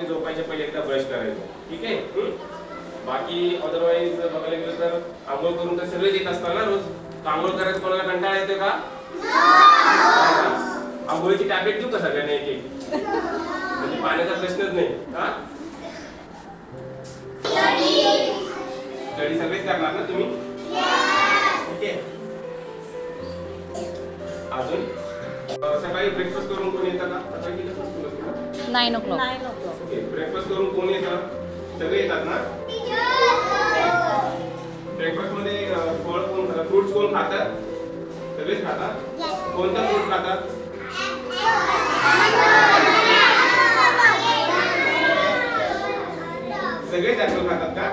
झोपायच्या पहिले एकदा ब्रश करायचं, ठीक आहे. बाकी अदरवाईज बघायला गेलं तर आंघोळ करून तर सगळेच येत असतात ना रोज. आंघोळ करायचं कोणाला कंटाळा येतो का? आंघोळीची टॅब्लेट देऊ का सगळ्यांना एक एक? म्हणजे पाण्याचा प्रश्नच नाही. हा, स्टडी सगळेच करणार ना तुम्ही? ठीक आहे. अजून सकाळी ब्रेकफास्ट करून कोण येतं का? सकाळी किती वाजता स्कूल असते? 9 o'clock. ओके, ब्रेकफास्ट करून कोण येतं? सगळे येतात ना? ब्रेकफास्ट मध्ये फळ कोण खातात? फ्रुट्स कोण खातात? सगळेच खातात. कोणता फ्रूट खातात? सगळेच ऍपल खातात का?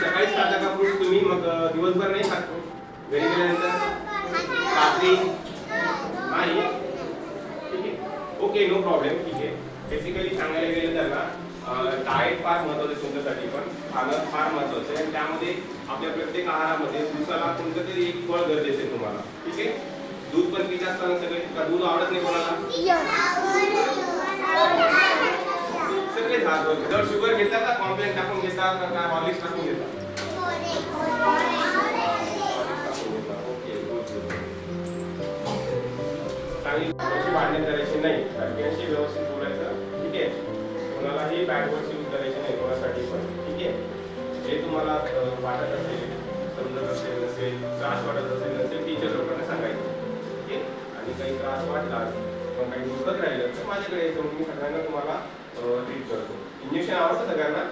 सकाळीच खाता का फ्रूट तुम्ही? मग दिवसभर नाही खात? घरी गेल्यानंतर रात्री नाही? ठीक आहे, ओके, नो प्रॉब्लेम. ठीक आहे. बेसिकली सांगायला गेलं तर ना, डाएट फार महत्त्वाचं आहे तुमच्यासाठी, पण खाणं फार महत्त्वाचं आहे. आणि त्यामध्ये आपल्या प्रत्येक आहारामध्ये दिवसाला कोणतं तरी एक फळ गरजेचं आहे तुम्हाला. ठीक आहे. दूध पण पित असताना सगळे का? दूध आवडत नाही कोणाला? सगळे जर शुगर घेता का कॉम्प्लेन टाकून घेता का हॉर्लिक्स टाकून घेता? ओके, चांगली भांडण करायची नाही, सगळ्यांशी व्यवस्थित बोलायचं. ठीक आहे. कोणालाही बॅड वर्ड्स यूज करायचे नाही कोणासाठी पण. ठीक आहे. जे तुम्हाला वाटत असेल, समजत असेल नसेल, त्रास वाटत असेल नसेल, टीचर लोकांना सांगायचं. ठीक आहे. आणि काही त्रास वाटला पण काही दुखत राहिलं तर माझ्याकडे यायचं, मी सगळ्यांना तुम्हाला ट्रीट करतो. इंजेक्शन आवडतं सगळ्यांना?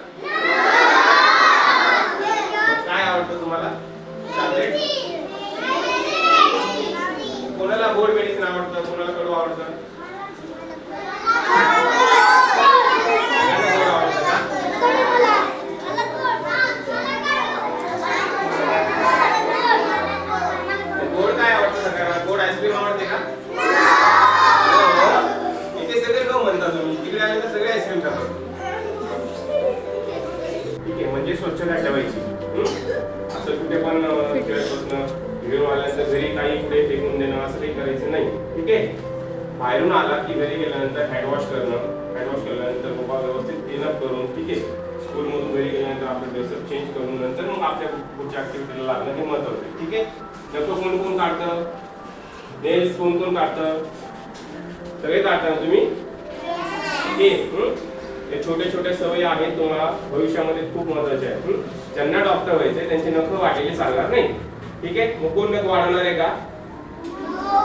काय आवडतं तुम्हाला? टॅब्लेट? कोणाला गोड मेडिसिन आवडतं, कोणाला कडू आवडतं? गोड आवडतं का? गोड काय आवडतं सगळ्यांना? गोड आईस्क्रीम आवडते का? इथे सगळे नो म्हणता तुम्ही, तिकडे आले तर सगळे आईस्क्रीम खातात. ठीक आहे. म्हणजे स्वच्छता ठेवायची. असं कुठे पण खेळत बसणं, घेऊन आल्यानंतर घरी काही कुठे फेकून देणं असं काही करायचं नाही. ठीक आहे. बाहेरून आला की घरी गेल्यानंतर हँडवॉश करणं, हँडवॉश केल्यानंतर बाबा व्यवस्थित क्लीनअप करून, ठीक आहे, स्कूलमधून घरी गेल्यानंतर आपलं ड्रेसअप चेंज करून नंतर मग आपल्या पुढच्या ऍक्टिव्हिटीला लागणं हे महत्त्वाचं आहे. ठीक आहे. नखं कोण कोण काढतं? नेल्स कोण कोण काढतं? सगळे काढता ना तुम्ही? ठीक आहे. हे छोटे छोटे सवयी आहेत तुम्हाला भविष्यामध्ये खूप महत्त्वाचे आहेत. ज्यांना डॉक्टर व्हायचे त्यांची नखं वाढलेली चालणार नाही. ठीक आहे. मग कोण नख वाढवणार आहे का?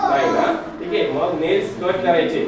नाही ना? ठीक आहे. मग नेल्स कट करायचे.